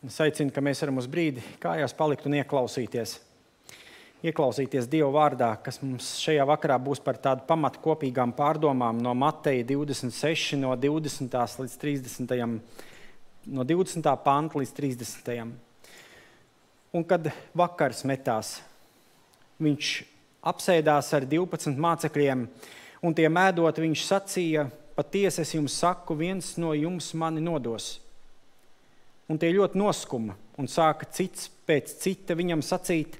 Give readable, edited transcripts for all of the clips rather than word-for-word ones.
Es aicinu, ka mēs varam uz brīdi kājās palikt un ieklausīties. Ieklausīties Dieva vārdā, kas mums šajā vakarā būs par tādu pamatu kopīgām pārdomām no Mateja 26, no 20. līdz 30. No 20. panta līdz 30. Un kad vakars metās, viņš apsēdās ar 12 mācekļiem, un tiem ēdot viņš sacīja: patiesi es jums saku, viens no jums mani nodos. Un tie ļoti noskuma un sāka cits pēc cita viņam sacīt: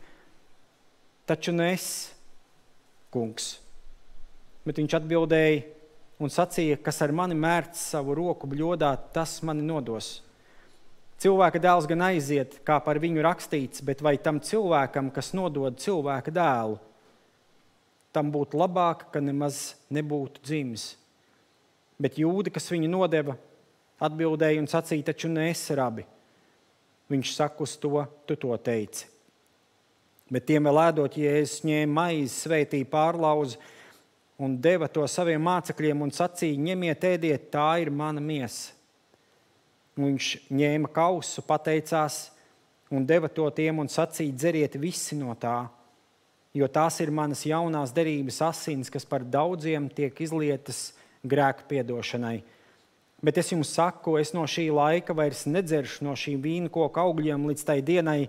taču ne es, kungs. Bet viņš atbildēja un sacīja: kas ar mani mērts savu roku bļodā, tas mani nodos. Cilvēka dēls gan aiziet, kā par viņu rakstīts, bet vai tam cilvēkam, kas nodod cilvēka dēlu, tam būtu labāk, ka nemaz nebūtu dzimis. Bet jūdi, kas viņu nodeva, atbildēja un sacīja: taču ne es, rabi. Viņš saka uz to: tu to teici. Bet tiem vēl ēdot, Jēzus ņēma maizi, svētīja, pārlauza un deva to saviem mācekļiem un sacīja: ņemiet, ēdiet, tā ir mana miesa. Un viņš ņēma kausu, pateicās un deva to tiem un sacīja: dzeriet visi no tā, jo tās ir manas jaunās derības asins, kas par daudziem tiek izlietas grēku piedošanai. Bet es jums saku, es no šī laika vairs nedzeršu no šī vīna koka augļiem līdz tai dienai,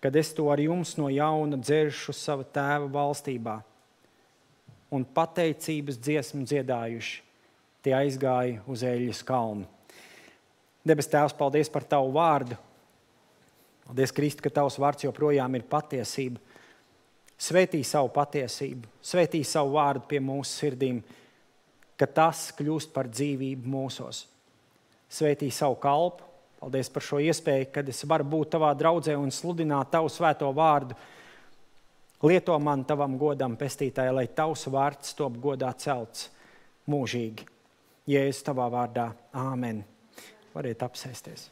kad es to ar jums no jauna dzeršu sava tēva valstībā. Un pateicības dziesmu dziedājuši, tie aizgāja uz Eļļas kalnu. Debes Tēvs, paldies par tavu vārdu. Paldies, Kristu, ka tavs vārds joprojām ir patiesība. Svētī savu patiesību, svētī savu vārdu pie mūsu sirdīm, ka tas kļūst par dzīvību mūsos. Svētī savu kalpu. Paldies par šo iespēju, kad es varu būt tavā draudzē un sludināt tavu svēto vārdu. Lieto man tavam godam, pestītāji, lai tavs vārds top godā celts mūžīgi. Jēzus tavā vārdā. Āmen. Variet apsēsties.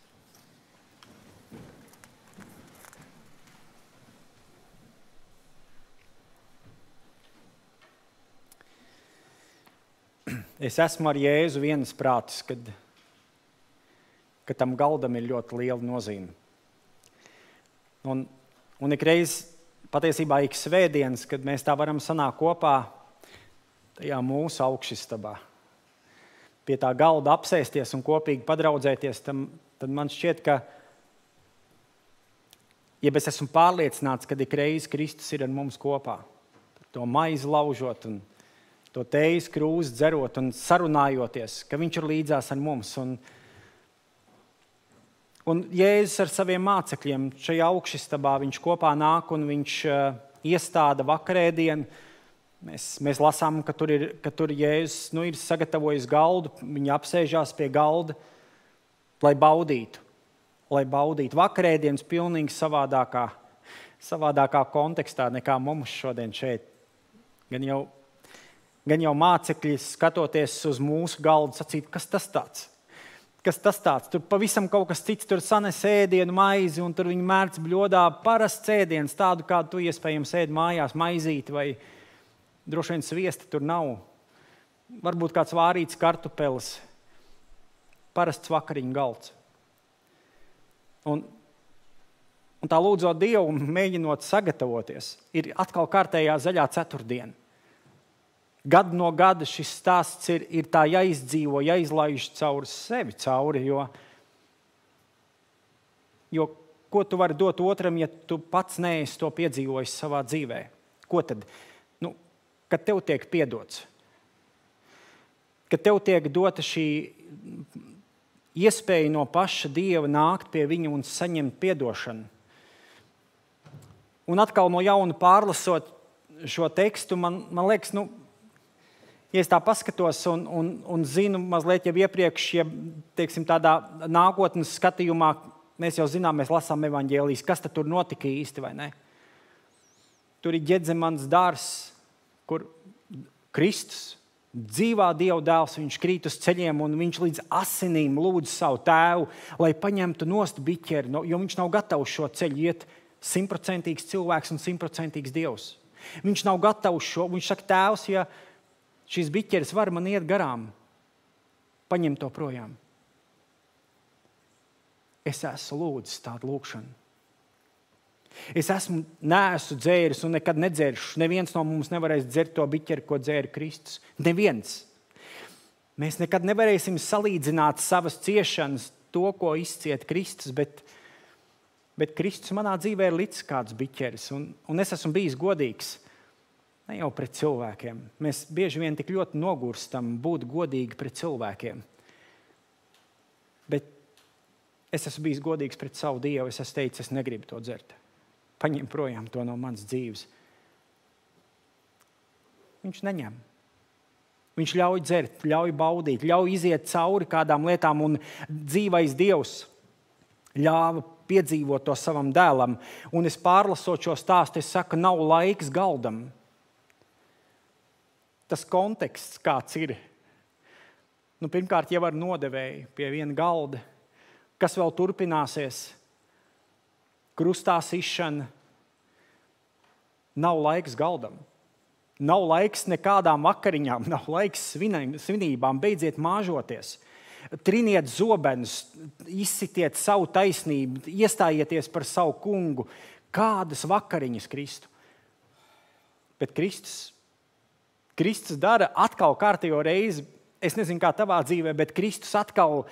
Es esmu ar Jēzu vienas prātis, ka tam galdam ir ļoti liela nozīme. Un ikreiz, patiesībā ik svētdienas, kad mēs tā varam sanākt kopā tajā mūsu augšistabā, pie tā galda apsēsties un kopīgi padraudzēties, tad man šķiet, ka, ja es esmu pārliecināts, ka ikreiz Kristus ir ar mums kopā, to maizi laužot un to tējas krūzi dzerot un sarunājoties, ka viņš ir līdzās ar mums. Un Jēzus ar saviem mācekļiem šajā augšistabā, viņš kopā nāk un viņš iestāda vakarēdienu. Mēs lasām, ka tur Jēzus ir sagatavojis galdu, viņi apsēžās pie galda, lai baudītu. Vakarēdienas pilnīgi savādākā kontekstā nekā mums šodien šeit. Gan jau mācekļi, skatoties uz mūsu galdu, sacīt: kas tas tāds? Kas tas tāds? Tur pavisam kaut kas cits, tur sanes ēdienu maizi un tur viņi mērc bļodā parasts ēdiens, tādu, kādu tu iespējams ēd mājās, maizīti vai droši vien sviesti tur nav. Varbūt kāds vārīts kartupelis, parasts vakariņu galds. Un tā lūdzot Dievu, mēģinot sagatavoties, ir atkal kārtējā zaļā ceturtdiena. Gadu no gada šis stāsts ir tā jāizdzīvo, jāizlaiž cauri sevi, jo ko tu vari dot otram, ja tu pats neesi to piedzīvojis savā dzīvē? Ko tad? Kad tev tiek piedots, kad tev tiek dota šī iespēja no paša Dieva nākt pie viņa un saņemt piedošanu. Un atkal no jauna pārlasot šo tekstu, man liekas, ja es tā paskatos un zinu mazliet jau iepriekš, ja teiksim, tādā nākotnes skatījumā, mēs jau zinām, mēs lasām evaņģēlijas, kas tad tur notika īsti, vai ne? Tur ir Ģedzemanas dārzs, kur Kristus, dzīvā Dieva dēls, viņš krīt uz ceļiem un viņš līdz asinīm lūdz savu tēvu, lai paņemtu nost biķeri, jo viņš nav gatavs šo ceļu iet 100% cilvēks un 100% Dievs. Viņš nav gatavs šo, viņš saka: tēvs, ja šis biķeris var man iet garām, paņem to projām. es esmu lūdzis tādu lūgšanu. Es neesmu dzēris un nekad nedzeršu. Neviens no mums nevarēs dzert to biķeri, ko dzēra Kristus. Neviens. Mēs nekad nevarēsim salīdzināt savas ciešanas, to, ko izciet Kristus, bet Kristus manā dzīvē ir licis kāds biķeris. Un es esmu bijis godīgs, ne jau pret cilvēkiem. Mēs bieži vien tik ļoti nogurstam būt godīgi pret cilvēkiem. Bet es esmu bijis godīgs pret savu Dievu. Es esmu teicis, es negribu to dzert. Paņem projām to no manas dzīves. Viņš neņem. Viņš ļauj dzert, ļauj baudīt, ļauj iziet cauri kādām lietām, un dzīvais Dievs ļāva piedzīvot to savam dēlam. Un es pārlasot šo stāstu, es saku, nav laiks galdam. Tas konteksts kāds ir. Pirmkārt, jau ar nodevēju pie viena galda, kas vēl turpināsies. Krustā sišana, nav laiks galdam. Nav laiks nekādām vakariņām, nav laiks svinībām, beidziet māžoties. Triniet zobenus, izsitiet savu taisnību, iestājieties par savu kungu. Kādas vakariņas Kristu? Bet Kristus dara atkal kārtējo reizi, es nezinu kā tavā dzīvē, bet Kristus atkal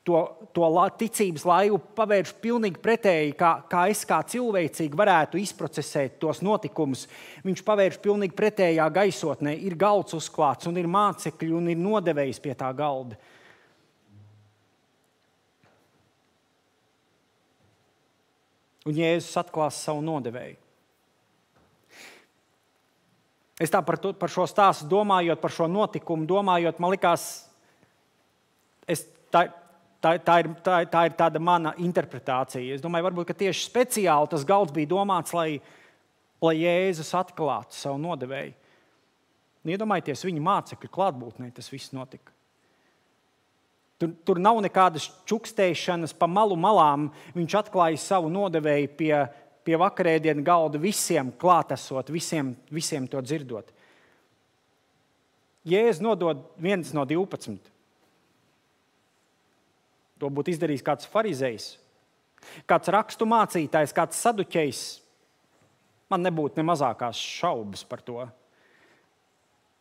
to ticības laivu pavērš pilnīgi pretēji, kā es kā cilvēcīgi varētu izprocesēt tos notikumus. Viņš pavērš pilnīgi pretējā gaisotnē. Ir galds uzklāts, un ir mācekļi, un ir nodevējs pie tā galda. Un Jēzus atklās savu nodevēju. Es tā par šo stāstu domājot, par šo notikumu domājot, man likās, Tā ir tāda mana interpretācija. Es domāju, varbūt, ka tieši speciāli tas galds bija domāts, lai Jēzus atklātu savu nodevēju. Iedomājieties, viņa mācekļu klātbūtnē tas viss notika. Tur nav nekādas čukstēšanas pa malām. Viņš atklāja savu nodevēju pie vakarēdienu galda visiem klātesot, visiem to dzirdot. Jēzus nodod viens no 12. To būtu izdarījis kāds farizejs, kāds rakstu mācītājs, kāds saduķejs. Man nebūtu ne mazākās šaubas par to.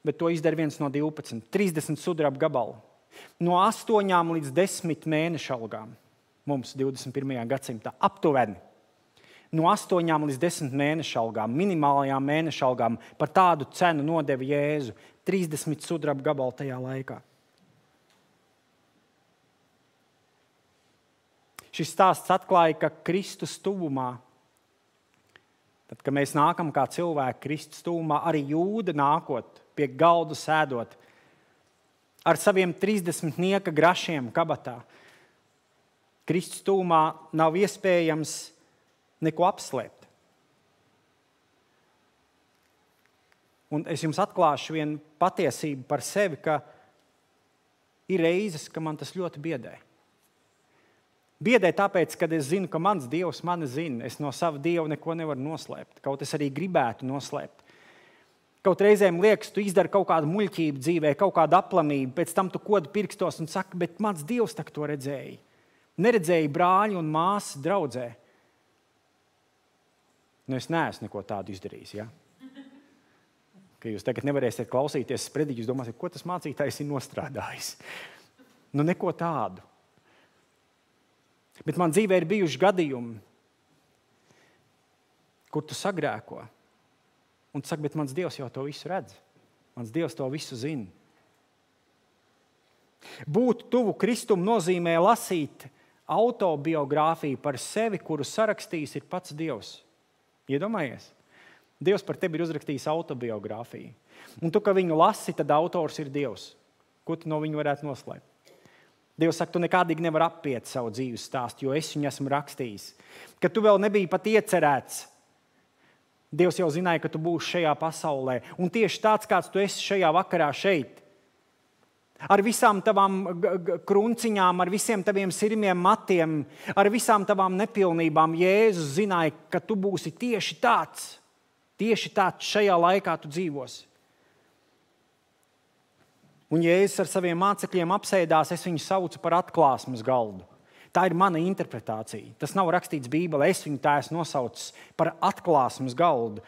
Bet to izdara viens no 12. 30 sudraba gabalu. No 8 līdz 10 mēnešu algām. Mums 21. gadsimtā aptuveni. No 8 līdz 10 mēnešu algām, minimālajām mēnešu algām, par tādu cenu nodeva Jēzu. 30 sudraba gabalu tajā laikā. Šis stāsts atklāja, ka Kristus tuvumā, tad, kad mēs nākam kā cilvēki Kristus tuvumā, arī Jūda nākot pie galda sēdot ar saviem 30 nieka grašiem kabatā. Kristus tuvumā nav iespējams neko apslēpt. Un es jums atklāšu vienu patiesību par sevi, ka ir reizes, ka man tas ļoti biedē. Biedē tāpēc, ka es zinu, ka mans Dievs mani zina. Es no sava Dieva neko nevaru noslēpt. Kaut es arī gribētu noslēpt. Kaut reizēm liekas, tu izdari kaut kādu muļķību dzīvē, kaut kādu aplamību, pēc tam tu kodi pirkstos un saki, bet mans Dievs tak to redzēja. Neredzēja brāļi un māsas draudzē. Es neesmu neko tādu izdarījis, ja? Ka jūs tagad nevarēsiet klausīties sprediķi, jūs domāsiet, ko tas mācītājs ir nostrādājis. Neko tādu. Bet man dzīvē ir bijuši gadījumi, kur tu sagrēko. Un tu saki, bet mans Dievs jau to visu redz. Mans Dievs to visu zina. Būt tuvu Kristum nozīmē lasīt autobiogrāfiju par sevi, kuru sarakstījis ir pats Dievs. Iedomājies? Dievs par tevi ir uzrakstījis autobiogrāfiju. Un tu, ka viņu lasi, tad autors ir Dievs. Ko tu no viņu varētu noslēpt? Dievs saka, tu nekādīgi nevar apiet savu dzīves stāstu, jo es viņu esmu rakstījis. Kad tu vēl nebija pat iecerēts, Dievs jau zināja, ka tu būsi šajā pasaulē. Un tieši tāds, kāds tu esi šajā vakarā šeit, ar visām tavām krunciņām, ar visiem taviem sirmiem matiem, ar visām tavām nepilnībām, Jēzus zināja, ka tu būsi tieši tāds šajā laikā tu dzīvosi. Un Jēzus ar saviem mācekļiem apsēdās, es viņu saucu par atklāsmes galdu. Tā ir mana interpretācija. Tas nav rakstīts Bībelē. Es viņu tā esmu nosaucis par atklāsmes galdu.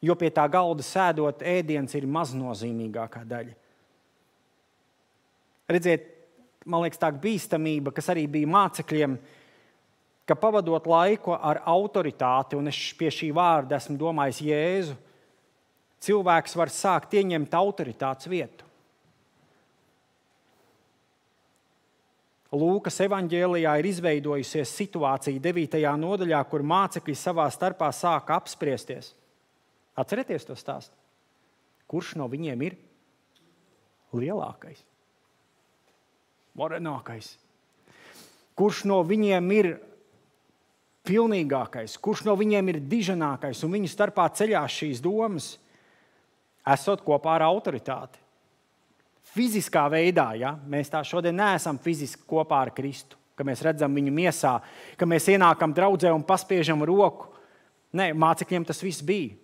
Jo pie tā galda sēdot, ēdiens ir maznozīmīgākā daļa. Redziet, man liekas, tā bīstamība, kas arī bija mācekļiem, ka pavadot laiku ar autoritāti, un es pie šī vārda esmu domājis Jēzu, cilvēks var sākt ieņemt autoritātes vietu. Lūkas evaņģēlijā ir izveidojusies situācija 9. nodaļā, kur mācekļi savā starpā sāka apspriesties. Atcerieties to stāstu. Kurš no viņiem ir lielākais? Varenākais. Kurš no viņiem ir pilnīgākais? Kurš no viņiem ir diženākais? Un viņu starpā ceļās šīs domas, esot kopā ar autoritāti. Fiziskā veidā, ja? Mēs tā šodien neesam fiziski kopā ar Kristu, ka mēs redzam viņu miesā, ka mēs ienākam draudzē un paspiežam roku. Nē, mācekļiem tas viss bija.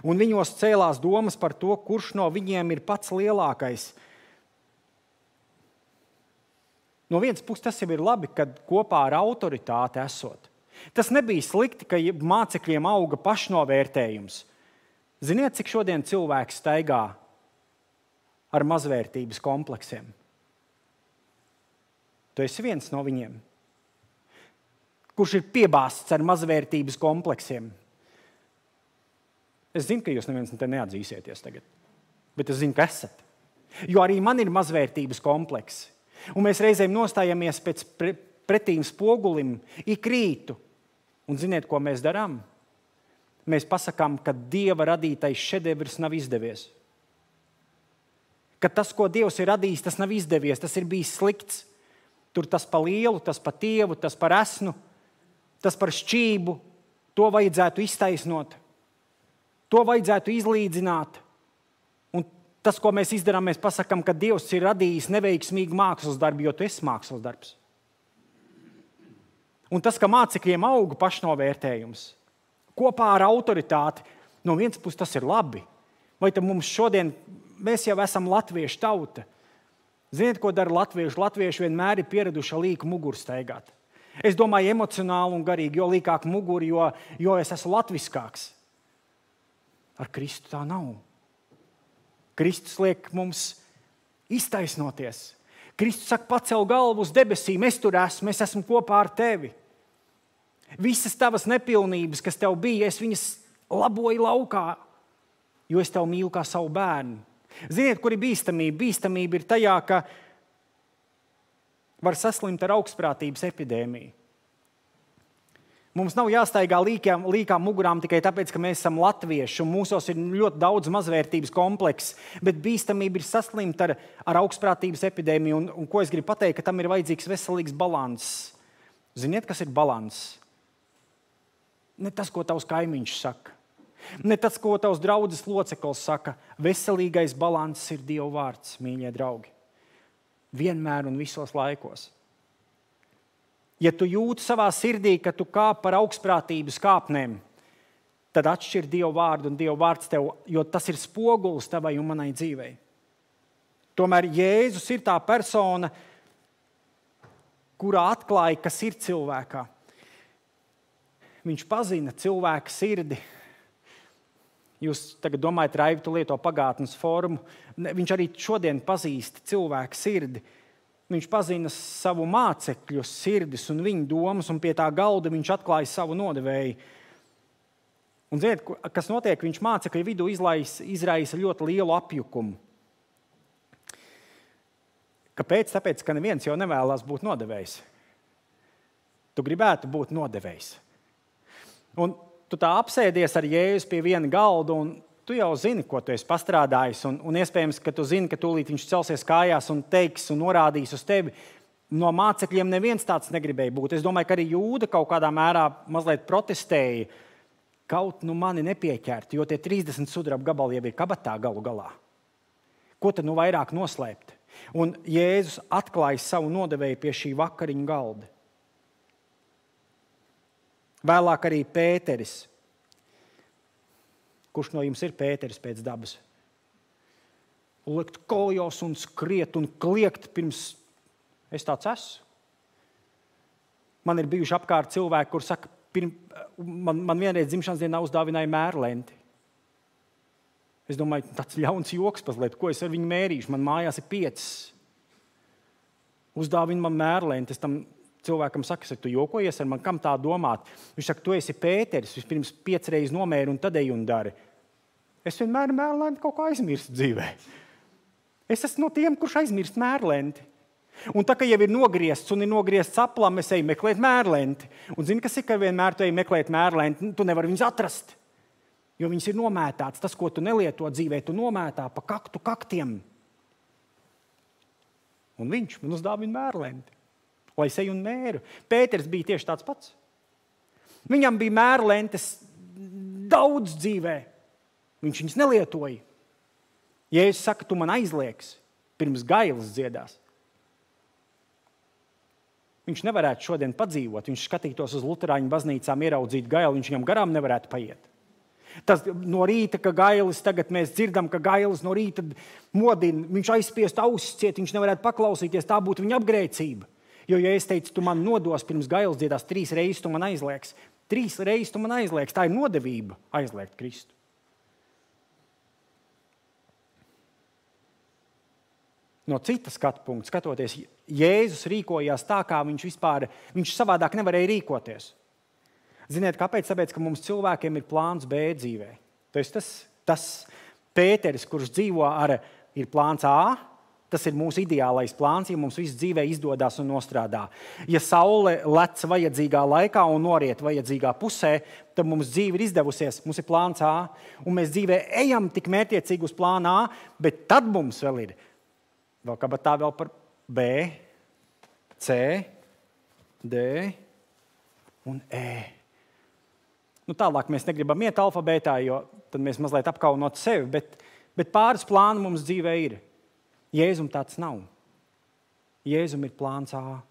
Un viņos cēlās domas par to, kurš no viņiem ir pats lielākais. No vienas puses tas jau ir labi, kad kopā ar autoritāti esot. Tas nebija slikti, ka mācekļiem auga pašnovērtējums. Ziniet, cik šodien cilvēks staigā ar mazvērtības kompleksiem? Tu esi viens no viņiem. Kurš ir piebāzts ar mazvērtības kompleksiem? Es zinu, ka jūs neviens te neatzīsieties tagad, bet es zinu, ka esat. Jo arī man ir mazvērtības kompleksi. Un mēs reizēm nostājamies pēc pretīm spogulim ik rītu. Un ziniet, ko mēs darām? Mēs pasakām, ka Dieva radītais šedevrs nav izdevies. Ka tas, ko Dievs ir radījis, tas nav izdevies, tas ir bijis slikts. Tur tas pa lielu, tas pa tievu, tas par esnu, tas par šķību. To vajadzētu iztaisnot. To vajadzētu izlīdzināt. Un tas, ko mēs izdarām, mēs pasakām, ka Dievs ir radījis neveiksmīgu mākslas darbu, jo tu esi mākslas darbs. Un tas, ka mācekļiem auga pašnovērtējums, kopā ar autoritāti, no vienas puses tas ir labi. Vai tad mums šodien, mēs jau esam latviešu tauta. Ziniet, ko dara latvieši? Latvieši vienmēr ir pieraduši ar līku muguru staigāt. Es domāju emocionāli un garīgi, jo līkāk muguri, jo es esmu latviskāks. Ar Kristu tā nav. Kristus liek mums iztaisnoties. Kristus saka, pacel galvu uz debesīm, es tur esmu, es esmu kopā ar tevi. Visas tavas nepilnības, kas tev bija, es viņas laboju laukā, jo es tevi mīlu kā savu bērnu. Ziniet, kur ir bīstamība? Bīstamība ir tajā, ka var saslimt ar augstprātības epidēmiju. Mums nav jāstaigā līkām mugurām tikai tāpēc, ka mēs esam latvieši un mūsos ir ļoti daudz mazvērtības komplekss, bet bīstamība ir saslimt ar augstprātības epidēmiju. Un ko es gribu pateikt, ka tam ir vajadzīgs veselīgs balanss. Ziniet, kas ir balanss? Ne tas, ko tavs kaimiņš saka. Ne tas, ko tavs draudzes loceklis saka. Veselīgais balanss ir Dieva vārds, mīļie draugi. Vienmēr un visos laikos. Ja tu jūti savā sirdī, ka tu kāp par augstprātības kāpnēm, tad atšķir Dieva vārdu un Dieva vārds tev, jo tas ir spogulis tavai un manai dzīvei. Tomēr Jēzus ir tā persona, kurā atklāja, kas ir cilvēkā. Viņš pazina cilvēka sirdi. Jūs tagad domājat, Raivi, tu lieto pagātnes formu. Viņš arī šodien pazīst cilvēka sirdi. Viņš pazina savu mācekļu sirdis un viņu domas, un pie tā galda viņš atklāja savu nodevēju. Un ziniet, kas notiek? Viņš mācekļu vidū izraisa ļoti lielu apjukumu. Kāpēc? Tāpēc, ka neviens jau nevēlas būt nodevējs. Tu gribētu būt nodevējs. Un tu tā apsēdies ar Jēzu pie viena galda, un tu jau zini, ko tu esi pastrādājis, un iespējams, ka tu zini, ka tūlīt viņš celsies kājās un teiks un norādīs uz tevi. No mācekļiem neviens tāds negribēja būt. Es domāju, ka arī Jūda kaut kādā mērā mazliet protestēja. Kaut nu mani nepieķert, jo tie 30 sudraba gabali jau ir kabatā galu galā. Ko tad nu vairāk noslēpt? Un Jēzus atklāja savu nodevēju pie šī vakariņu galda. Vēlāk arī Pēteris. Kurš no jums ir Pēteris pēc dabas? Likt koljos un skriet un kliegt pirms Es tāds esmu. Man ir bijuši apkārt cilvēki, kur saka, man vienreiz dzimšanas dienā uzdāvināja mērlenti. Es domāju, tāds ļauns joks mazliet, ko es ar viņu mērīšu. Man mājās ir 5. Uzdāvina man mērlenti. Es tam cilvēkam saku, tu jokojies ar man, kam tā domāt? Viņš saka, tu esi Pēteris, vispirms 5 reizes nomēri un tad ej un dari. Es vienmēr mērlenti kaut kā aizmirstu dzīvē. Es esmu no tiem, kurš aizmirst mērlenti. Un tā, ka jau ir nogriezts un ir nogriezts aplam, es eju meklēt mērlenti. Un zini, kas ir, ka vienmēr tu eji meklēt mērlenti, tu nevari viņus atrast. Jo viņas ir nomētāts. Tas, ko tu nelieto dzīvē, tu nomētā pa kaktiem. Un viņš man uzdāvina mērlenti, lai es eju un mēru. Pēters bija tieši tāds pats. Viņam bija mērlentes daudz dzīvē. Viņš viņas nelietoja. Jēzus saka, tu man aizliegsi, pirms gailis dziedās. Viņš nevarētu šodien padzīvot. Viņš skatītos uz luterāņu baznīcām, ieraudzīt gailu, viņš viņam garām nevarētu paiet. Tas no rīta, ka gailis, tagad mēs dzirdam, ka gailis no rīta modina, viņš aizspiest ausis ciet, viņš nevarētu paklausīties, tā būtu viņa apgrēcība. Jo, ja es teicu, tu man nodos pirms gailis dziedās, 3 reizes tu man aizliegsi. 3 reizes tu man aizliegsi. Tā ir nodevība aizliegt Kristu. No cita skatu punkta skatoties, Jēzus rīkojās tā, kā viņš savādāk nevarēja rīkoties. Ziniet, kāpēc? Tāpēc, ka mums cilvēkiem ir plāns B dzīvē. Tas Pēteris, kurš dzīvo ir plāns A, tas ir mūsu ideālais plāns, ja mums viss dzīvē izdodas un nostrādā. Ja saule lec vajadzīgā laikā un noriet vajadzīgā pusē, tad mums dzīve ir izdevusies, mums ir plāns A, un mēs dzīvē ejam tik mērķiecīgi uz plānu A, bet tad mums vēl ir kabatā vēl par B, C, D un E. Tālāk mēs negribam iet alfabētā, jo tad mēs mazliet apkaunot sevi, bet pāris plānu mums dzīvē ir. Jēzum tāds nav. Jēzum ir plāns A.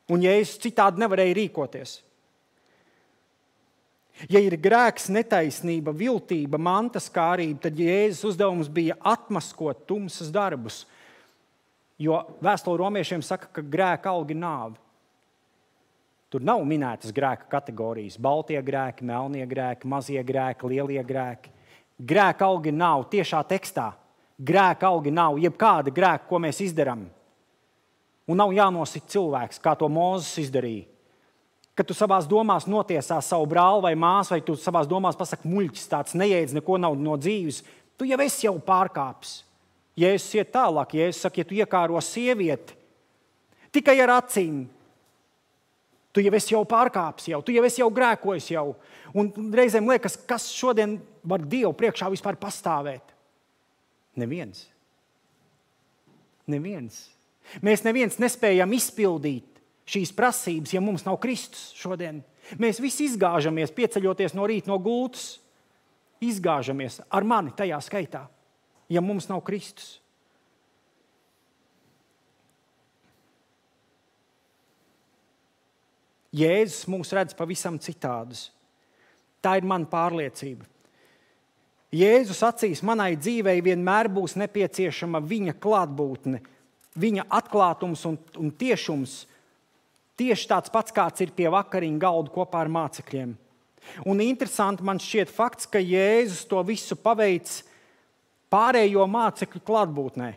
Un Jēzus citādi nevarēja rīkoties. Ja ir grēks, netaisnība, viltība, mantaskārība, tad Jēzus uzdevums bija atmaskot tumsas darbus. Jo vēstule romiešiem saka, ka grēka alga ir nāve. Tur nav minētas grēka kategorijas. Baltie grēki, melnie grēki, mazie grēki, lielie grēki. Grēka alga ir nāve tiešā tekstā. Grēka alga ir nāve jebkāda grēka, ko mēs izdarām. Un nav jānosit cilvēks, kā to Mūzes izdarīja. Kad tu savās domās notiesā savu brāli vai māsu, vai tu savās domās pasaki muļķis, tāds neēdz, neko nav no dzīves, tu jau esi pārkāpis. Jēzus iet tālāk, Jēzus saka, ja tu iekāro sievieti tikai ar acīm, tu jau esi pārkāpis, tu jau esi grēkojis. Un reizēm liekas, kas šodien var Dievu priekšā vispār pastāvēt? Neviens. Mēs neviens nespējam izpildīt šīs prasības, ja mums nav Kristus šodien. Mēs visi izgāžamies, pieceļoties no rīta no gultas. Izgāžamies ar mani tajā skaitā, ja mums nav Kristus. Jēzus mūs redz pavisam citādus. Tā ir mana pārliecība. Jēzus acīs manai dzīvei vienmēr būs nepieciešama viņa klātbūtne, viņa atklātums un tiešums, tieši tāds pats, kāds ir pie vakariņu galda kopā ar mācekļiem. Un interesanti man šķiet fakts, ka Jēzus to visu paveic pārējo mācekļu klātbūtnē.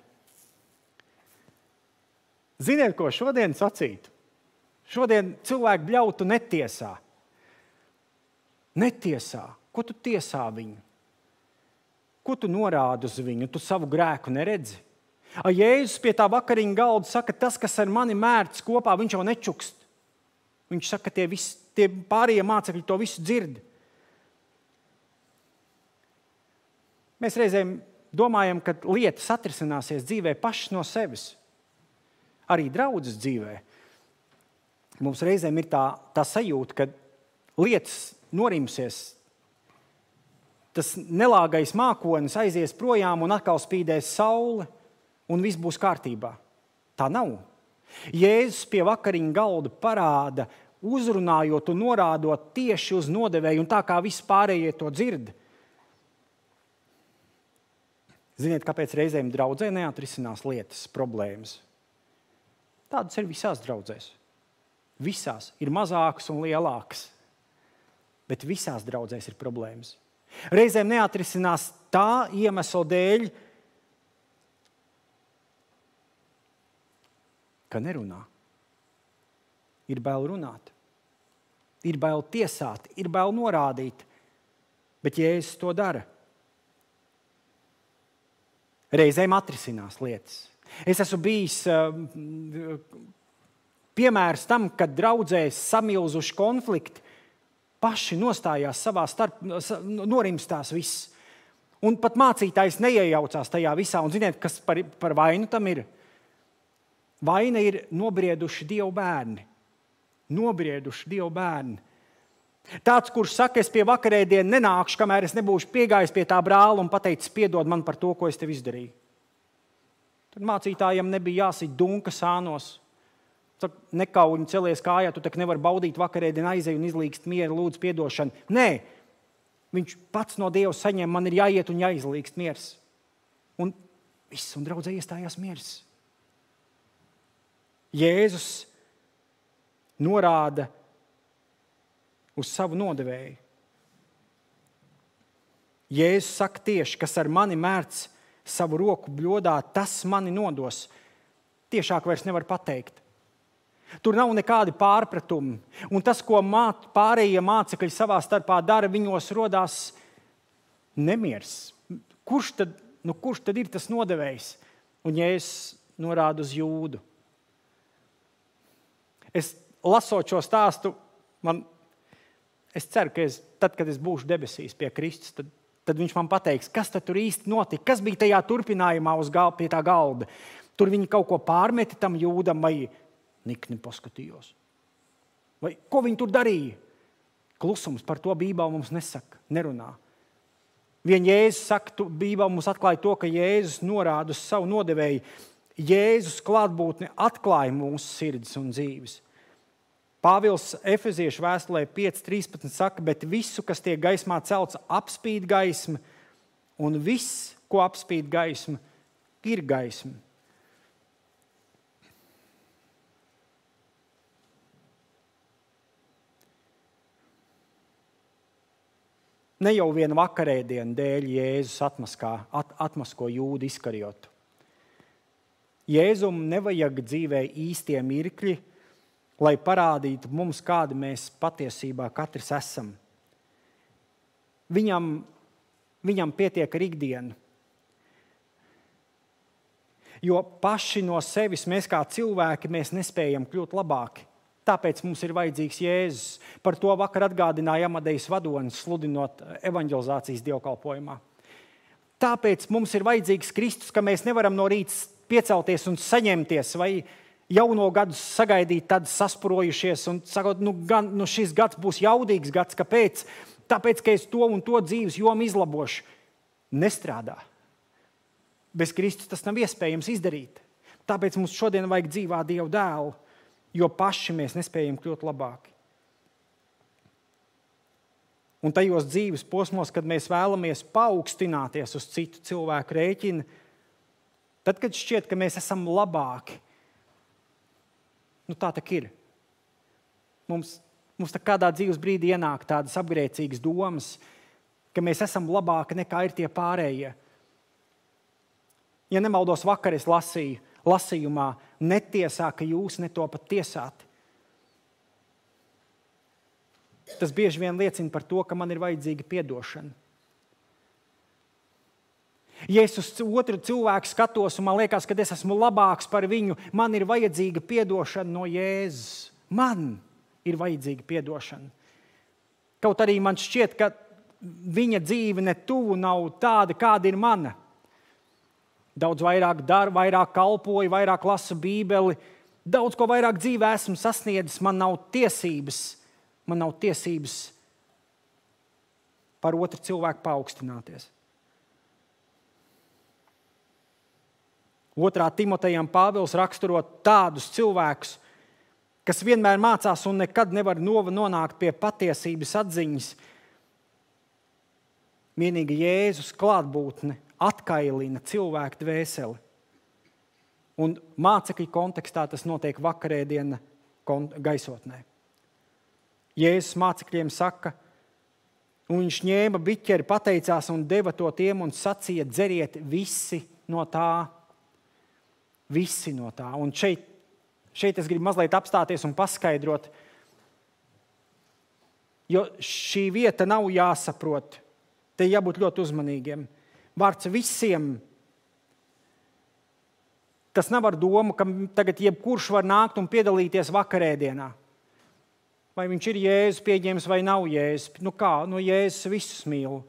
Ziniet, ko šodien sacīt? Šodien cilvēku bļautu netiesā. Netiesā. Ko tu tiesā viņu? Ko tu norādi uz viņu? Tu savu grēku neredzi? Jēzus pie tā vakariņu galda saka, tas, kas ar mani mērts kopā, viņš jau nečukst. Viņš saka, tie pārējie mācekļi to visu dzird. Mēs reizēm domājam, ka lietas atrisināsies dzīvē pašas no sevis. Arī draudzes dzīvē. Mums reizēm ir tā sajūta, ka lietas norimsies. Tas nelāgais mākonis aizies projām un atkal spīdēs saule. Un viss būs kārtībā. Tā nav. Jēzus pie vakariņu galda parāda, uzrunājot un norādot tieši uz nodevēju, un tā kā visi pārējie to dzird. Ziniet, kāpēc reizēm draudzē neatrisinās lietas, problēmas? Tādas ir visās draudzēs. Visās ir mazākas un lielākas, bet visās draudzēs ir problēmas. Reizēm neatrisinās tā iemesla dēļ, ka nerunā. Ir bail runāt, ir bail tiesāt, ir bail norādīt, bet Jēzus to dara. Reizēm atrisinās lietas. Es esmu bijis piemērs tam, kad draudzēs samilzuši konflikti, paši nostājās savā norimstās viss. Un pat mācītājs neiejaucās tajā visā. Un ziniet, kas par vainu tam ir? Vaina ir nobrieduši Dievu bērni. Nobrieduši Dievu bērni. Tāds, kurš saka, es pie vakarēdienu nenākšu, kamēr es nebūšu piegājis pie tā brāla un pateicis, piedod man par to, ko es tev izdarīju. Tad mācītājiem nebija jāsit dunka sānos. Nekauņi celies kājā, tu tak nevari baudīt vakarēdienu, aizej un izlīgst mieru, lūdzu piedošanu. Nē, viņš pats no Dieva saņem, man ir jāiet un jāizlīgst miers. Un viss, un draudzē iestājās miers. Jēzus norāda uz savu nodevēju. Jēzus saka tieši, kas ar mani mērc savu roku bļodā, tas mani nodos. Tiešāk vairs nevar pateikt. Tur nav nekādi pārpratumi. Un tas, ko pārējie mācekļi savā starpā dara, viņos rodās nemiers. Kurš tad ir tas nodevējs? Un Jēzus norāda uz Jūdu. Es lasot šo stāstu, es ceru, ka tad, kad es būšu debesīs pie Kristus, tad viņš man pateiks, kas tad tur īsti notika, kas bija tajā turpinājumā pie tā galda. Tur viņi kaut ko pārmeti tam Jūdam vai nikni paskatījos. Vai ko viņi tur darīja? Klusums, par to Bībele mums nesaka, nerunā. Vien Jēzus saka, Bībele mums atklāja to, ka Jēzus norāda uz savu nodevēju. Jēzus klātbūtne atklāja mūsu sirdis un dzīves. Pāvils Efeziešu vēstulē 5.13 saka, bet visu, kas tiek gaismā celts, apspīd gaisma, un viss, ko apspīd gaisma, ir gaisma. Ne jau viena vakarēdiena dēļ Jēzus atmasko Jūdu Iskariotu. Jēzum nevajag dzīvē īstie mirkļi, lai parādītu mums, kādi mēs patiesībā katrs esam. Viņam pietiek ar ikdienu. Jo paši no sevis mēs kā cilvēki mēs nespējam kļūt labāki. Tāpēc mums ir vajadzīgs Jēzus. Par to vakar atgādināja Amadejs Vadonis, sludinot evanģelizācijas dievkalpojumā. Tāpēc mums ir vajadzīgs Kristus, ka mēs nevaram no rīta piecelties un saņemties vai jauno gadu sagaidīt tad saspurojušies un sakot, šis gads būs jaudīgs gads. Kāpēc? Tāpēc, ka es to un to dzīves jomu izlabošu. Nestrādā. Bez Kristus tas nav iespējams izdarīt. Tāpēc mums šodien vajag dzīvā Dieva dēlu, jo paši mēs nespējam kļūt labāki. Un tajos dzīves posmos, kad mēs vēlamies paaugstināties uz citu cilvēku rēķina, tad, kad šķiet, ka mēs esam labāki, tā tak ir. Mums tā kādā dzīves brīdī ienāk tādas apgrēcīgas domas, ka mēs esam labāki nekā ir tie pārējie. Ja nemaldos, vakar es lasījumā, netiesā, ka jūs netopat tiesāti. Tas bieži vien liecina par to, ka man ir vajadzīga piedošana. Ja es uz otru cilvēku skatos un man liekas, ka es esmu labāks par viņu, man ir vajadzīga piedošana no Jēzus. Man ir vajadzīga piedošana. Kaut arī man šķiet, ka viņa dzīve ne tuvu nav tāda, kāda ir mana. Daudz vairāk daru, vairāk kalpoju, vairāk lasu Bībeli, daudz ko vairāk dzīvē esmu sasniedzis. Man nav tiesības par otru cilvēku paaugstināties. 2. Timotejam Pāvils raksturo tādus cilvēkus, kas vienmēr mācās un nekad nevar nonākt pie patiesības atziņas. Vienīgi Jēzus klātbūtne atkailina cilvēku dvēseli. Un mācekļu kontekstā tas notiek vakarēdiena gaisotnē. Jēzus mācekļiem saka, un viņš ņēma biķeri, pateicās un deva to tiem un sacīja, dzeriet visi no tā. Visi no tā. Un šeit es gribu mazliet apstāties un paskaidrot, jo šī vieta nav jāsaprot. Te jābūt ļoti uzmanīgiem. Vārds visiem. Tas nav ar domu, ka tagad jebkurš var nākt un piedalīties vakarēdienā. Vai viņš ir Jēzus pieņēmis vai nav Jēzus. Jēzus visus mīl.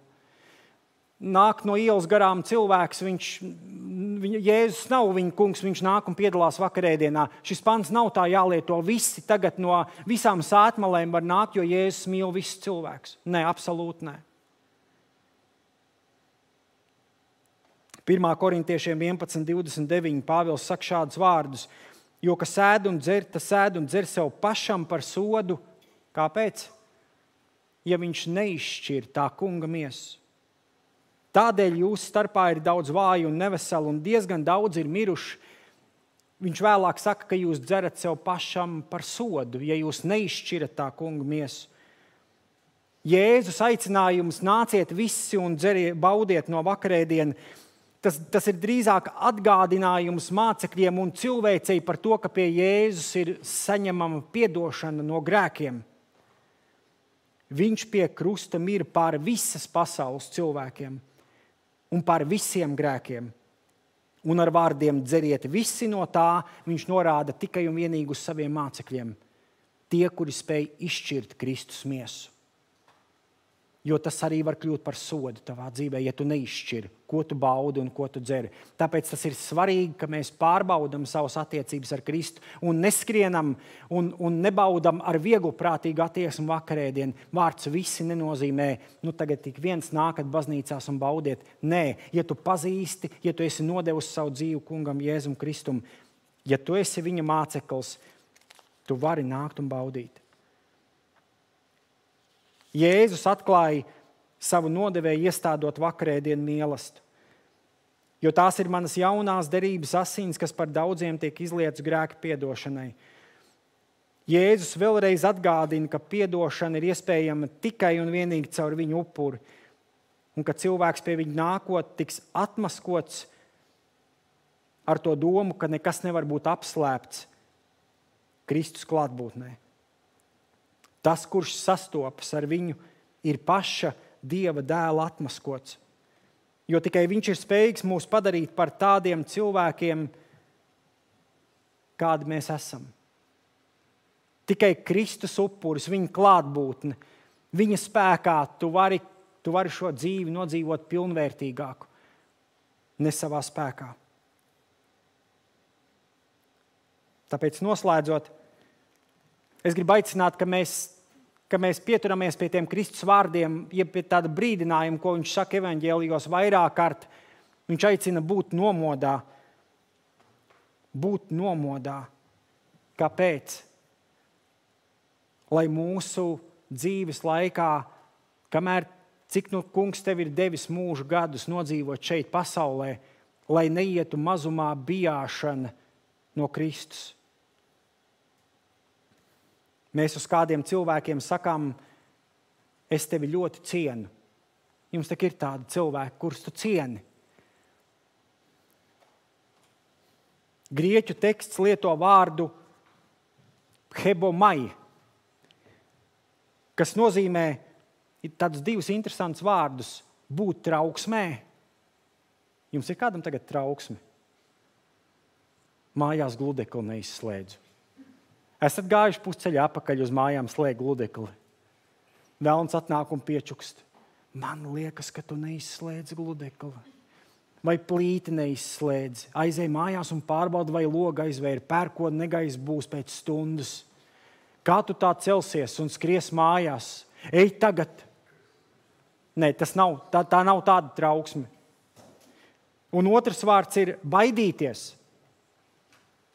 Nāk no ielas garām cilvēks, Jēzus nav viņa kungs, viņš nāk un piedalās vakarēdienā. Šis pants nav tā jālieto. Visi tagad no visām sātmalēm var nākt, jo Jēzus mīl visus cilvēkus. Nē, absolūti nē. 1. Korintiešiem 11.29 Pāvils saka šādus vārdus, jo kas ēd un dzer, tas ēd un dzer sev pašam par sodu. Kāpēc? Ja viņš neizšķir tā kunga miesu. Tādēļ jūsu starpā ir daudz vāju un neveselu un diezgan daudz ir miruši. Viņš vēlāk saka, ka jūs dzerat sev pašam par sodu, ja jūs neizšķirat tā kunga miesu. Jēzus aicinājums nāciet visi un baudiet no vakarēdiena. Tas ir drīzāk atgādinājums mācekļiem un cilvēcei par to, ka pie Jēzus ir saņemama piedošana no grēkiem. Viņš pie krusta mir pār visas pasaules cilvēkiem un pār visiem grēkiem. Un ar vārdiem dzeriet visi no tā, viņš norāda tikai un vienīgi uz saviem mācekļiem. Tie, kuri spēj izšķirt Kristus miesu. Jo tas arī var kļūt par sodu tavā dzīvē, ja tu neizšķiri, ko tu baudi un ko tu dzeri. Tāpēc tas ir svarīgi, ka mēs pārbaudam savas attiecības ar Kristu un neskrienam un nebaudam ar vieglprātīgu attieksmi vakarēdienu. Vārds visi nenozīmē, tagad tik viens nākat baznīcās un baudiet. Nē, ja tu pazīsti, ja tu esi nodevusi savu dzīvi kungam Jēzum Kristum, ja tu esi viņa māceklis, tu vari nākt un baudīt. Jēzus atklāja savu nodevēju iestādot vakarēdienu mīlestību, jo tās ir manas jaunās derības asins, kas par daudziem tiek izlietas grēka piedošanai. Jēzus vēlreiz atgādina, ka piedošana ir iespējama tikai un vienīgi caur viņu upuri, un ka cilvēks pie viņa nākot tiks atmaskots ar to domu, ka nekas nevar būt apslēpts Kristus klātbūtnē. Tas, kurš sastopas ar viņu, ir paša Dieva dēla atmaskots. Jo tikai viņš ir spējīgs mūs padarīt par tādiem cilvēkiem, kādi mēs esam. Tikai Kristus upuris, viņa klātbūtne, viņa spēkā tu vari šo dzīvi nodzīvot pilnvērtīgāku, ne savā spēkā. Tāpēc noslēdzot, es gribu aicināt, ka mēs pieturamies pie tiem Kristus vārdiem, ja pie tāda brīdinājuma, ko viņš saka evaņģēlijos vairāk kārt. Viņš aicina būt nomodā. Būt nomodā. Kāpēc? Lai mūsu dzīves laikā, cik kungs tev ir devis mūžu gadus nodzīvot šeit pasaulē, lai neietu mazumā bijāšana no Kristus. Mēs uz kādiem cilvēkiem sakām, es tevi ļoti cienu. Jums tak ir tādi cilvēki, kurus tu cieni. Grieķu teksts lieto vārdu hebomai, kas nozīmē tādus divus interesantus vārdus – būt trauksmē. Jums ir kādam tagad trauksme? Mājās gludekli neizslēdzu. Esat gājuši pusceļā apakaļ uz mājām slēgt gludekli. Velns atnāk un piečukst. Man liekas, ka tu neizslēdzi gludekli. Vai plīti neizslēdzi. Aizej mājās un pārbaudi, vai loga aizvēra. Pērkona negaiss būs pēc stundas. Kā tu tā celsies un skries mājās? Ej tagad. Nē, tā nav tāda trauksme. Un otrs vārds ir baidīties.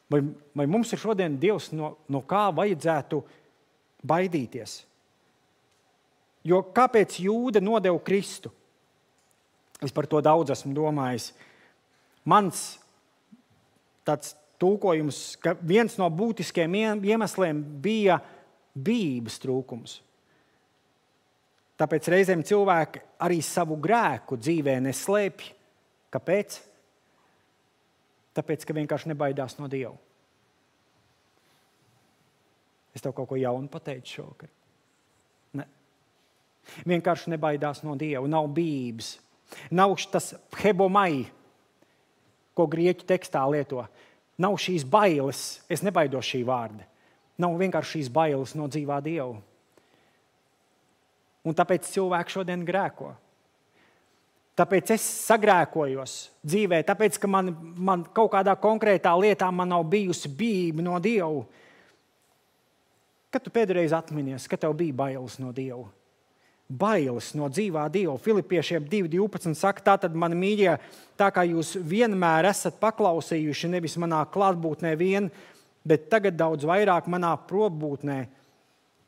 Vai mums ir šodien Dievs, no kā vajadzētu baidīties? Jo kāpēc Jūda nodeva Kristu? Es par to daudz esmu domājis. Mans tāds tulkojums, ka viens no būtiskiem iemesliem bija bijības trūkums. Tāpēc reizēm cilvēki arī savu grēku dzīvē neslēpj. Kāpēc? Tāpēc, ka vienkārši nebaidās no Dieva. Es tev kaut ko jaunu pateicu šovakar. Ne. Vienkārši nebaidās no Dieva. Nav bijības. Nav tas hebomai, ko grieķu tekstā lieto. Nav šīs bailes. Es nebaidos šī vārda. Nav vienkārši šīs bailes no dzīvā Dieva. Un tāpēc cilvēki šodien grēko. Tāpēc es sagrēkojos dzīvē, tāpēc, ka man kaut kādā konkrētā lietā man nav bijusi bijība no Dieva. Kad tu pēdējais atminies, ka tev bija bailes no Dieva? Bailes no dzīvā Dieva. Filipiešiem 2.12 saka, tātad, mani mīļie, tā kā jūs vienmēr esat paklausījuši, nevis manā klātbūtnē vien, bet tagad daudz vairāk manā probūtnē,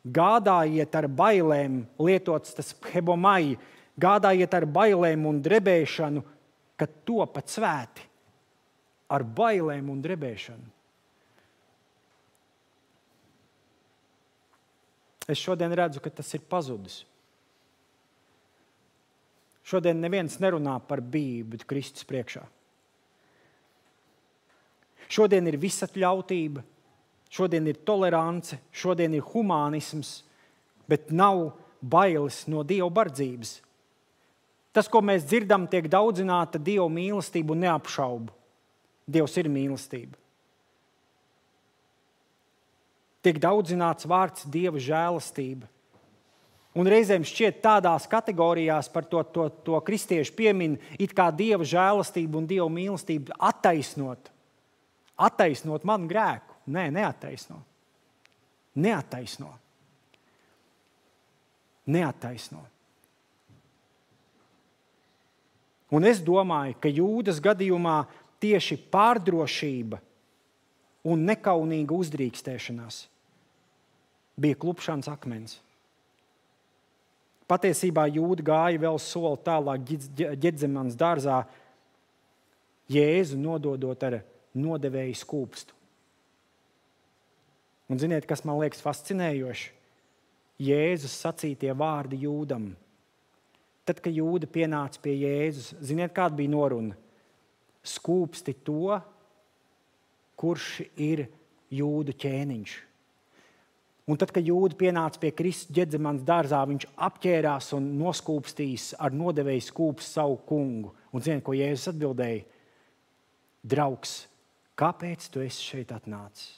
gādājiet ar bailēm, lietots tas hebomai, gādājiet ar bailēm un drebēšanu, ka topat svēti. Ar bailēm un drebēšanu. Es šodien redzu, ka tas ir pazudis. Šodien neviens nerunā par bijību Kristus priekšā. Šodien ir visatļautība, šodien ir tolerance, šodien ir humānisms, bet nav bailes no Dieva bardzības. Tas, ko mēs dzirdam, tiek daudzināta Dieva mīlestība un neapšaubu. Dievs ir mīlestība. Tiek daudzināts vārds Dieva žēlastība. Un reizēm šķiet tādās kategorijās par to kristieši piemin, it kā Dieva žēlastība un Dieva mīlestība attaisnot manu grēku. Nē, neattaisno. Neattaisno. Neattaisno. Un es domāju, ka Jūdas gadījumā tieši pārdrošība un nekaunīga uzdrīkstēšanās bija klupšanas akmens. Patiesībā Jūda gāja vēl soli tālāk Ģedzemanas dārzā, Jēzu nododot ar nodevēju skūpstu. Un ziniet, kas man liekas fascinējoši? Jēzus sacītie vārdi Jūdam. Tad, kad Jūda pienāca pie Jēzus, ziniet, kāda bija noruna? Skūpsti to, kurš ir Jūdu ķēniņš. Un tad, kad Jūda pienāca pie Kristus Ģedzemanas dārzā, viņš apķērās un noskūpstīs ar nodevēju skūpstu savu kungu. Un ziniet, ko Jēzus atbildēja? Draugs, kāpēc tu esi šeit atnācis?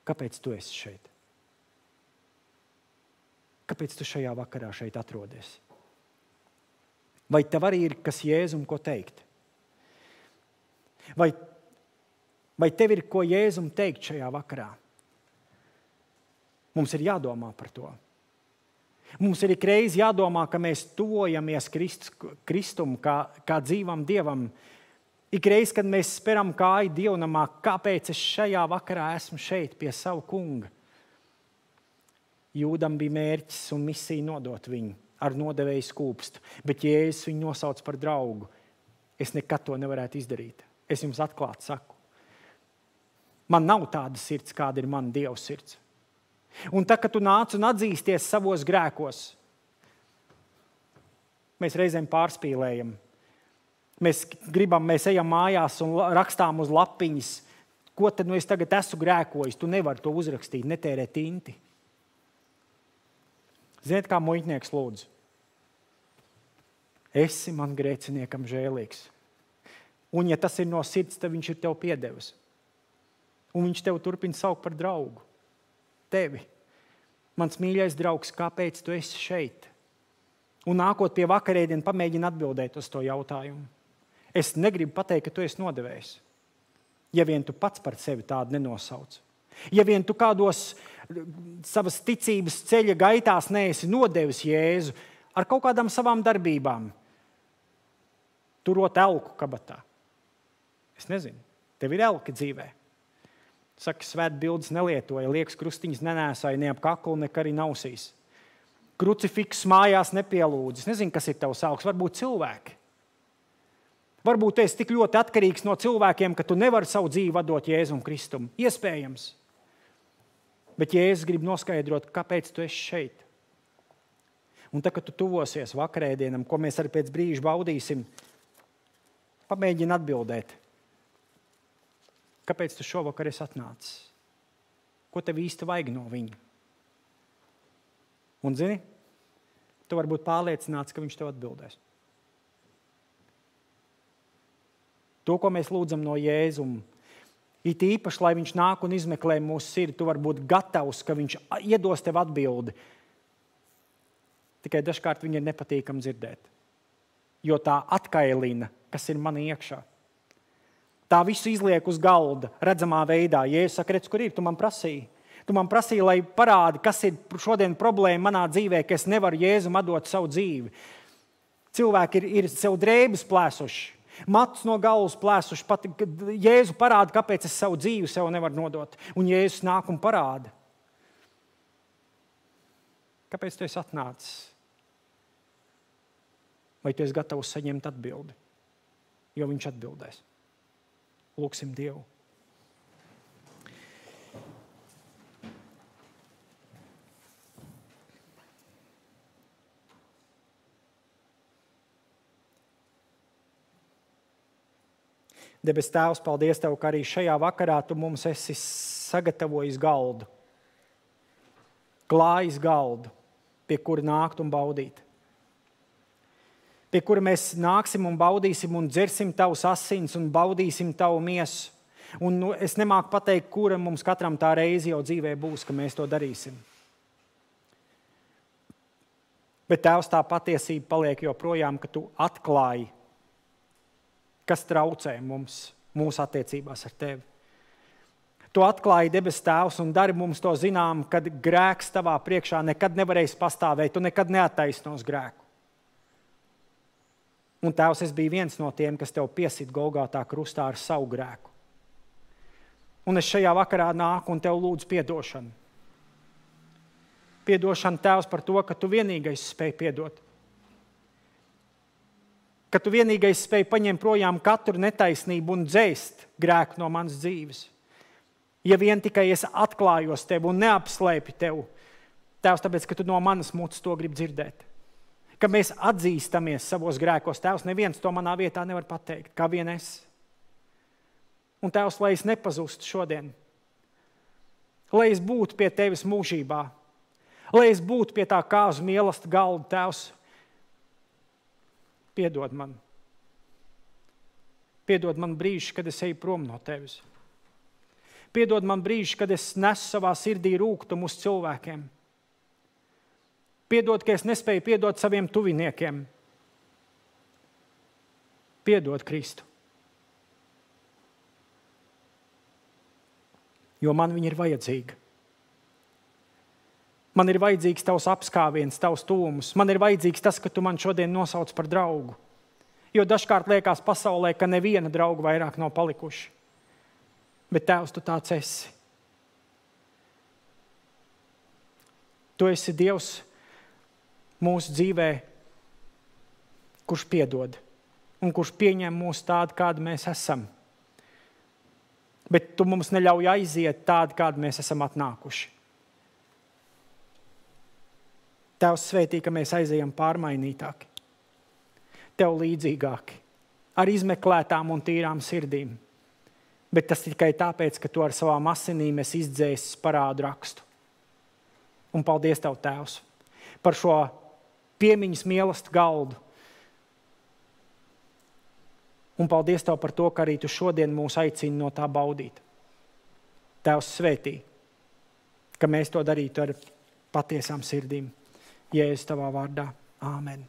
Kāpēc tu esi šeit? Kāpēc tu šajā vakarā šeit atrodies? Vai tev arī ir kas Jēzum ko teikt? Vai tev ir ko Jēzum teikt šajā vakarā? Mums ir jādomā par to. Mums ir ikreiz jādomā, ka mēs tuvojamies Kristumu kā dzīvam Dievam. Ikreiz, kad mēs speram kāju dievnamā, kāpēc es šajā vakarā esmu šeit pie savu kunga? Jūdam bija mērķis un misija nodot viņu ar nodevēju skūpstu, bet Jēzus viņu nosauc par draugu. Es nekad to nevarētu izdarīt. Es jums atklāti saku. Man nav tāda sirds, kāda ir mana Dieva sirds. Un tā, kad tu nāc un atzīsties savos grēkos, mēs reizēm pārspīlējam. Mēs ejam mājās un rakstām uz lapiņas, ko tad es tagad esmu grēkojis. Tu nevari to uzrakstīt, netērē tinti. Ziniet, kā muitnieks lūdzu? Esi man grēciniekam žēlīgs. Un ja tas ir no sirds, tad viņš ir tev piedevis. Un viņš tev turpina saukt par draugu. Tevi. Mans mīļais draugs, kāpēc tu esi šeit? Un nākot pie vakarēdiena, pamēģini atbildēt uz to jautājumu. Es negribu pateikt, ka tu esi nodevējis. Ja vien tu pats par sevi tādu nenosauc. Ja vien tu kādos savas ticības ceļa gaitās neesi nodevis Jēzu ar kaut kādām savām darbībām, turot elku kabatā. Es nezinu, tev ir elki dzīvē. Saka, svētbildes nelietoja, liekas krustiņas nenēsāja ne ap kaklu, ne arī nausīs. Krucifiks mājās nepielūdz. Es nezinu, kas ir tavs augs. Varbūt cilvēki. Varbūt tu esi tik ļoti atkarīgs no cilvēkiem, ka tu nevari savu dzīvi vadot Jēzum Kristum. Iespējams. Bet Jēzus grib noskaidrot, kāpēc tu esi šeit. Un tad, kad tu tuvosies vakarēdienam, ko mēs arī pēc brīža baudīsim, pamēģini atbildēt. Kāpēc tu šovakar esi atnācis? Ko tev īsti vajag no viņa? Un zini, tu vari būt pārliecināts, ka viņš tev atbildēs. To, ko mēs lūdzam no Jēzuma, it īpaši, lai viņš nāk un izmeklē mūsu sirdi, tu vari būt gatavs, ka viņš iedos tev atbildi. Tikai dažkārt viņa ir nepatīkami dzirdēt. Jo tā atkailina, kas ir manī iekšā. Tā visu izliek uz galda, redzamā veidā. Jēzus saka, redz, kur ir, tu man prasīji. Tu man prasīji, lai parādi, kas ir šodien problēma manā dzīvē, ka es nevaru Jēzum atdot savu dzīvi. Cilvēki ir sev drēbes plēsuši, matus no galvas plēsuši. Pat Jēzu parāda, kāpēc es savu dzīvi sev nevaru nodot. Un Jēzus nāk un parāda. Kāpēc tu esi atnācis? Vai tu esi gatavs saņemt atbildi? Jo viņš atbildēs. Lūksim Dievu. Debes Tēvs, paldies Tev, ka arī šajā vakarā Tu mums esi sagatavojis galdu. Klājis galdu, pie kura nākt un baudīt. Pie kura mēs nāksim un baudīsim un dzersim Tavus asins un baudīsim Tavu miesu. Un es nemāku pateikt, kura mums katram tā reize jau dzīvē būs, ka mēs to darīsim. Bet Tēvs, tā patiesība paliek joprojām, ka Tu atklāji, kas traucē mums, mūsu attiecībās ar Tevi. Tu atklāji, debes Tēvs, un dari mums to zinām, kad grēks Tavā priekšā nekad nevarēs pastāvēt, Tu nekad neattaisnos grēku. Un Tēvs, es biju viens no tiem, kas Tev piesit Golgātā krustā ar savu grēku. Un es šajā vakarā nāku un Tev lūdzu piedošanu. Piedošanu, Tēvs, par to, ka Tu vienīgais spēj piedot. Ka Tu vienīgais spēj paņemt projām katru netaisnību un dzēst grēku no manas dzīves. Ja vien tikai es atklājos Tev un neapslēpju Tev, Tēvs, tāpēc, ka Tu no manas mutes to gribi dzirdēt. Ka mēs atzīstamies savos grēkos. Tēvs, neviens to manā vietā nevar pateikt, kā vien es. Un Tēvs, lai es nepazustu šodien, lai es būtu pie Tevis mūžībā, lai es būtu pie tā kāzu mīlesta galda, Tēvs, piedod man. Piedod man brīži, kad es eju prom no Tevis. Piedod man brīži, kad es nesu savā sirdī rūgtumu uz cilvēkiem. Piedod, ka es nespēju piedot saviem tuviniekiem. Piedod Kristu. Jo man viņa ir vajadzīga. Man ir vajadzīgs Tavs apskāviens, Tavs tuvums. Man ir vajadzīgs tas, ka Tu man šodien nosauc par draugu. Jo dažkārt liekas pasaulē, ka neviena drauga vairāk nav palikuši. Bet Tēvs, Tu tāds esi. Tu esi Dievs mūsu dzīvē, kurš piedod un kurš pieņem mūs tādu, kādu mēs esam. Bet Tu mums neļauj aiziet tādu, kādu mēs esam atnākuši. Tēvs, svētī, ka mēs aizejam pārmainītāki, Tev līdzīgāki, ar izmeklētām un tīrām sirdīm. Bet tas tikai tāpēc, ka Tu ar savām asinīm esi izdzēsis parādu rakstu. Un paldies Tev, Tēvs, par šo piemiņas mīlestību galdu. Un paldies Tev par to, ka arī Tu šodien mūs aicini no tā baudīt. Tēvs, svētī, ka mēs to darītu ar patiesām sirdīm. Jēzus Tavā vārdā. Āmen.